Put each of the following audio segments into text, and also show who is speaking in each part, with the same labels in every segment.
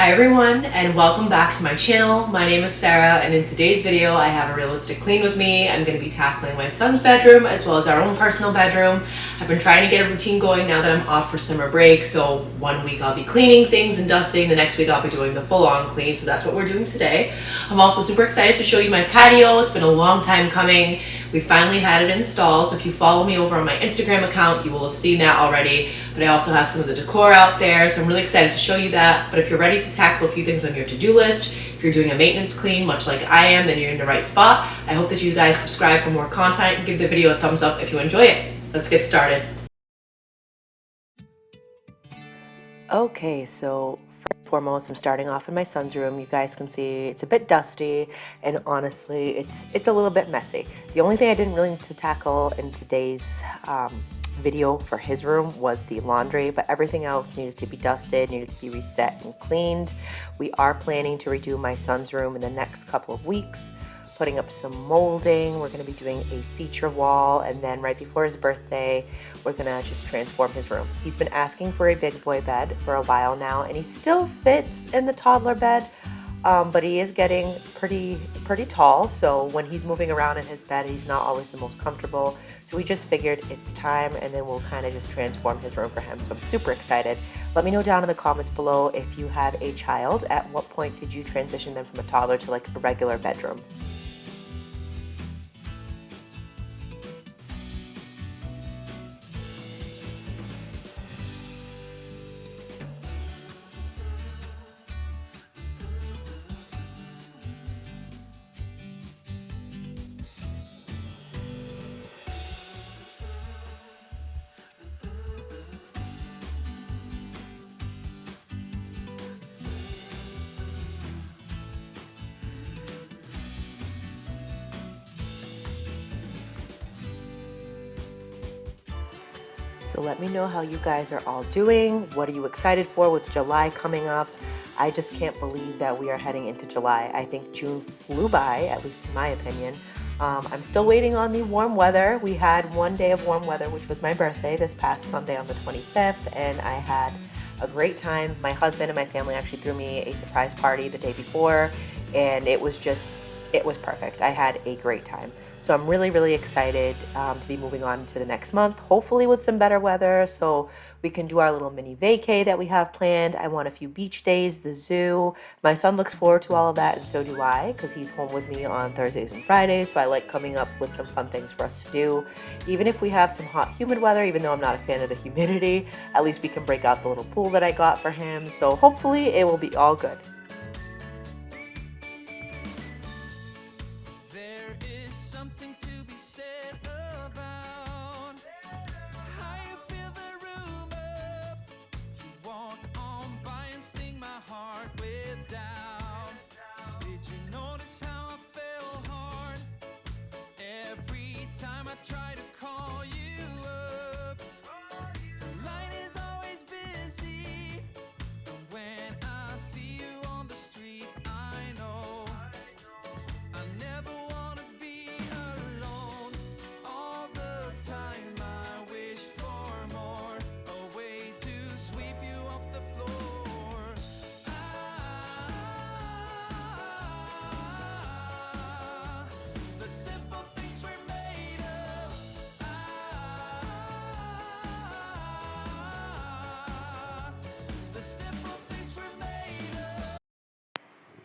Speaker 1: Hi everyone, and welcome back to my channel. My name is Sarah, and in today's video I have a realistic clean with me. I'm going to be tackling my son's bedroom as well as our own personal bedroom. I've been trying to get a routine going now that I'm off for summer break, so one week I'll be cleaning things and dusting, the next week I'll be doing the full-on clean, so that's what we're doing today. I'm also super excited to show you my patio. It's been a long time coming. We finally had it installed, so if you follow me over on my Instagram account, you will have seen that already. But I also have some of the decor out there, so I'm really excited to show you that. But if you're ready to tackle a few things on your to-do list, if you're doing a maintenance clean, much like I am, then you're in the right spot. I hope that you guys subscribe for more content and give the video a thumbs up if you enjoy it. Let's get started. Okay, so first and foremost, I'm starting off in my son's room. You guys can see it's a bit dusty, and honestly, it's a little bit messy. The only thing I didn't really need to tackle in today's video for his room was the laundry, but everything else needed to be dusted, needed to be reset and cleaned. We are planning to redo my son's room in the next couple of weeks, putting up some molding. We're going to be doing a feature wall, and then right before his birthday, we're going to just transform his room. He's been asking for a big boy bed for a while now, and he still fits in the toddler bed, but he is getting pretty tall, so when he's moving around in his bed, he's not always the most comfortable. So we just figured it's time, and then we'll kind of just transform his room for him. So I'm super excited. Let me know down in the comments below if you have a child. At what point did you transition them from a toddler to like a regular bedroom? So let me know how you guys are all doing. What are you excited for with July coming up? I just can't believe that we are heading into July. I think June flew by, at least in my opinion. I'm still waiting on the warm weather. We had one day of warm weather, which was my birthday this past Sunday on the 25th, and I had a great time. My husband and my family actually threw me a surprise party the day before, and it was perfect. I had a great time. So I'm really excited to be moving on to the next month, hopefully with some better weather, so we can do our little mini vacay that we have planned. I want a few beach days, the zoo. My son looks forward to all of that, and so do I, because he's home with me on Thursdays and Fridays, so I like coming up with some fun things for us to do. Even if we have some hot, humid weather, even though I'm not a fan of the humidity, at least we can break out the little pool that I got for him, so hopefully it will be all good.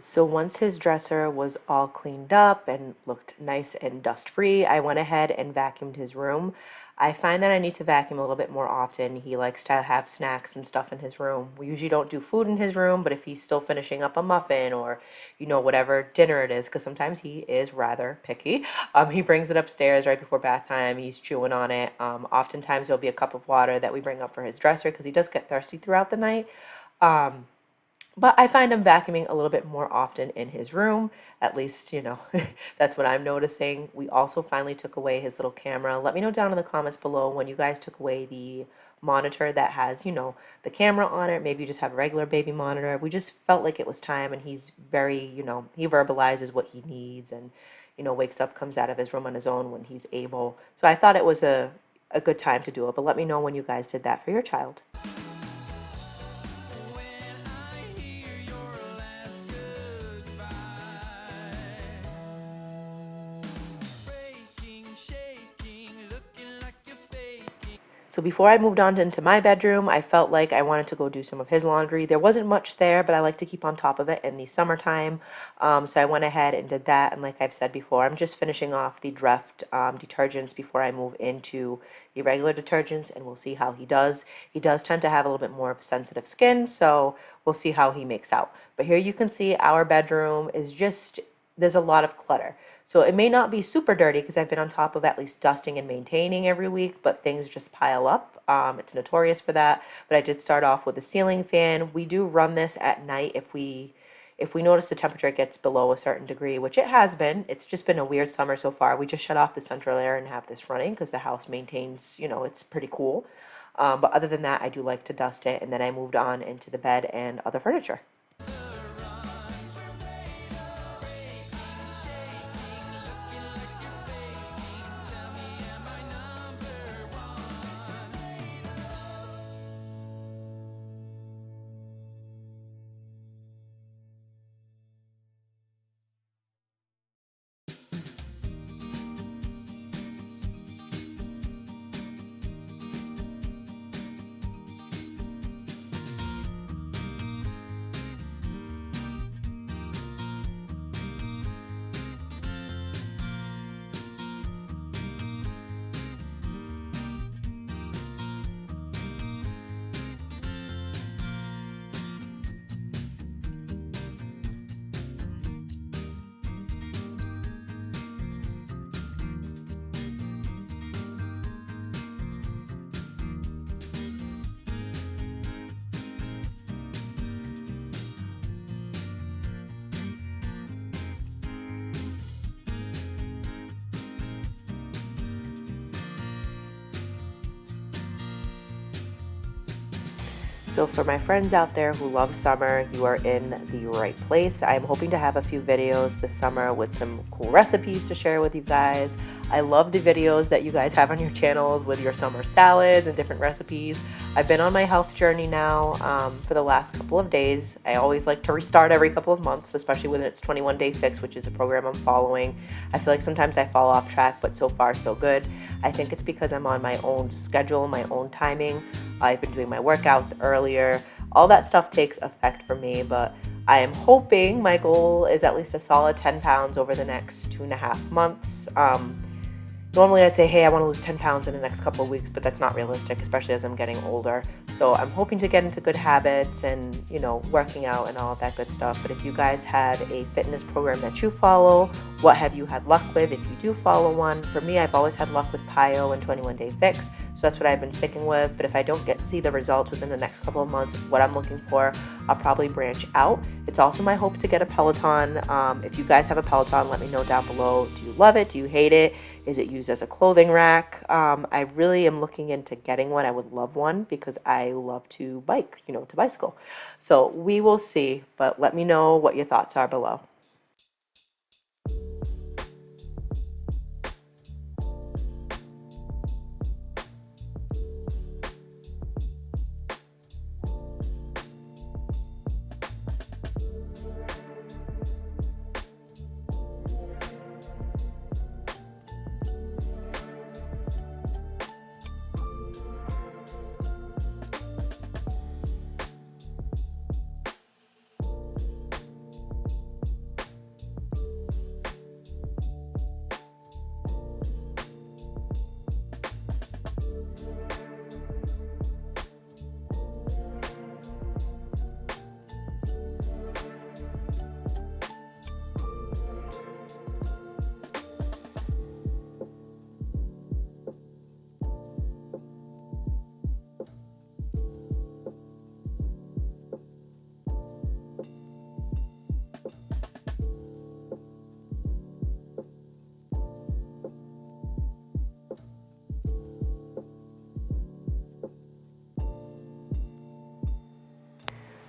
Speaker 1: So once his dresser was all cleaned up and looked nice and dust-free, I went ahead and vacuumed his room. I find that I need to vacuum a little bit more often. He likes to have snacks and stuff in his room. We usually don't do food in his room, but if he's still finishing up a muffin or, you know, whatever dinner it is, because sometimes he is rather picky, he brings it upstairs right before bath time. He's chewing on it. Oftentimes there'll be a cup of water that we bring up for his dresser because he does get thirsty throughout the night. But I find him vacuuming a little bit more often in his room. At least, you know, that's what I'm noticing. We also finally took away his little camera. Let me know down in the comments below when you guys took away the monitor that has, you know, the camera on it. Maybe you just have a regular baby monitor. We just felt like it was time, and he's very, you know, he verbalizes what he needs and, you know, wakes up, comes out of his room on his own when he's able. So I thought it was a good time to do it. But let me know when you guys did that for your child. So before I moved on into my bedroom, I felt like I wanted to go do some of his laundry. There wasn't much there, but I like to keep on top of it in the summertime. So I went ahead and did that. And like I've said before, I'm just finishing off the Dreft detergents before I move into the regular detergents, and we'll see how he does. He does tend to have a little bit more of sensitive skin, so we'll see how he makes out. But here you can see our bedroom is just, there's a lot of clutter. So it may not be super dirty because I've been on top of at least dusting and maintaining every week, but things just pile up. It's notorious for that. But I did start off with a ceiling fan. We do run this at night if we notice the temperature gets below a certain degree, which it has been. It's just been a weird summer so far. We just shut off the central air and have this running because the house maintains, it's pretty cool. But other than that, I do like to dust it, and then I moved on into the bed and other furniture. So for my friends out there who love summer, you are in the right place. I'm hoping to have a few videos this summer with some cool recipes to share with you guys. I love the videos that you guys have on your channels with your summer salads and different recipes. I've been on my health journey now for the last couple of days. I always like to restart every couple of months, especially when it's 21-day fix, which is a program I'm following. I feel like sometimes I fall off track, but so far so good. I think it's because I'm on my own schedule, my own timing. I've been doing my workouts earlier. All that stuff takes effect for me, but I am hoping my goal is at least a solid 10 pounds over the next 2.5 months. Normally I'd say, hey, I want to lose 10 pounds in the next couple of weeks, but that's not realistic, especially as I'm getting older. So I'm hoping to get into good habits and, working out and all of that good stuff. But if you guys have a fitness program that you follow, what have you had luck with if you do follow one? For me, I've always had luck with Patio and 21-day fix. So that's what I've been sticking with. But if I don't see the results within the next couple of months, what I'm looking for, I'll probably branch out. It's also my hope to get a Peloton. If you guys have a Peloton, let me know down below. Do you love it? Do you hate it? Is it used as a clothing rack? I really am looking into getting one. I would love one because I love to bike, to bicycle. So we will see, but let me know what your thoughts are below.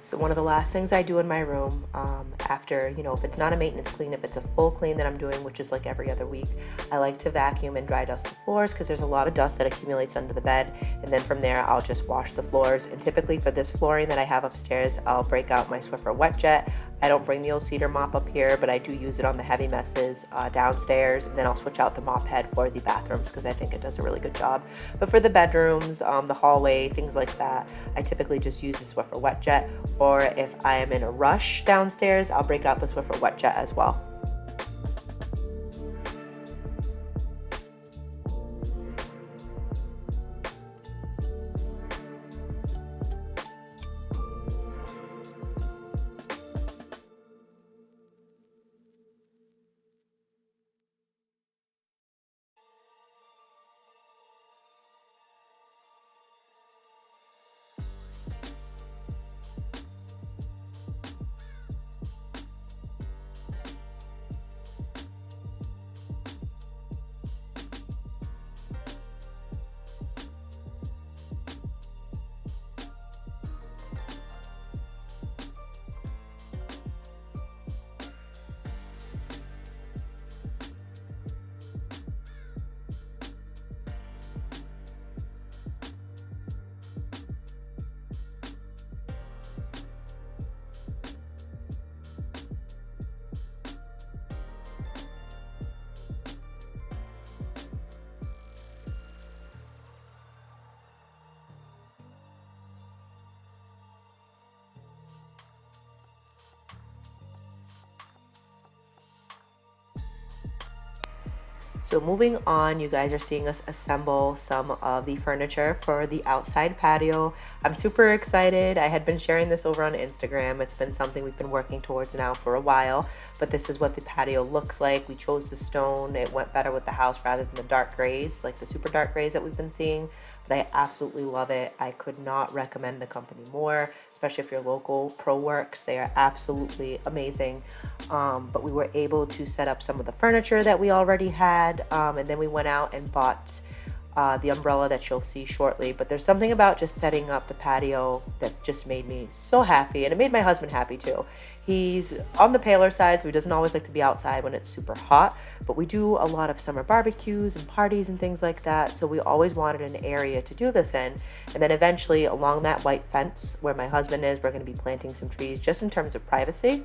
Speaker 1: So one of the last things I do in my room after, if it's not a maintenance clean, if it's a full clean that I'm doing, which is like every other week, I like to vacuum and dry dust the floors because there's a lot of dust that accumulates under the bed. And then from there, I'll just wash the floors. And typically for this flooring that I have upstairs, I'll break out my Swiffer Wet Jet. I don't bring the old cedar mop up here, but I do use it on the heavy messes downstairs, and then I'll switch out the mop head for the bathrooms because I think it does a really good job. But for the bedrooms, the hallway, things like that, I typically just use the Swiffer Wet Jet, or if I am in a rush downstairs, I'll break out the Swiffer Wet Jet as well. So moving on, you guys are seeing us assemble some of the furniture for the outside patio. I'm super excited. I had been sharing this over on Instagram. It's been something we've been working towards now for a while, but this is what the patio looks like. We chose the stone. It went better with the house rather than the dark grays, like the super dark grays that we've been seeing. But I absolutely love it. I could not recommend the company more, especially if you're local. ProWorks, they are absolutely amazing. But we were able to set up some of the furniture that we already had, and then we went out and bought the umbrella that you'll see shortly. But there's something about just setting up the patio that just made me so happy, and it made my husband happy too. He's on the paler side, so he doesn't always like to be outside when it's super hot, but we do a lot of summer barbecues and parties and things like that, so we always wanted an area to do this in. And then eventually along that white fence where my husband is, we're going to be planting some trees just in terms of privacy,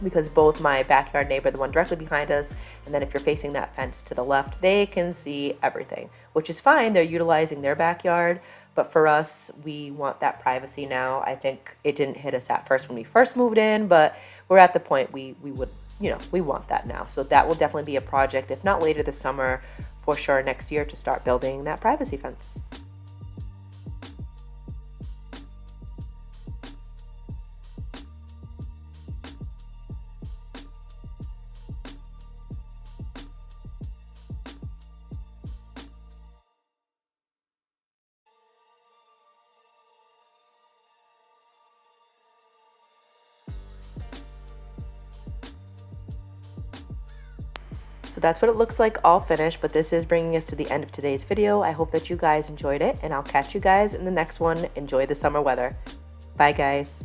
Speaker 1: because both my backyard neighbor, the one directly behind us, and then if you're facing that fence to the left, they can see everything, which is fine. They're utilizing their backyard, but for us, we want that privacy now. I think it didn't hit us at first when we first moved in, but we're at the point we would, we want that now. So that will definitely be a project, if not later this summer, for sure next year, to start building that privacy fence. So that's what it looks like all finished, but this is bringing us to the end of today's video. I hope that you guys enjoyed it, and I'll catch you guys in the next one. Enjoy the summer weather. Bye, guys.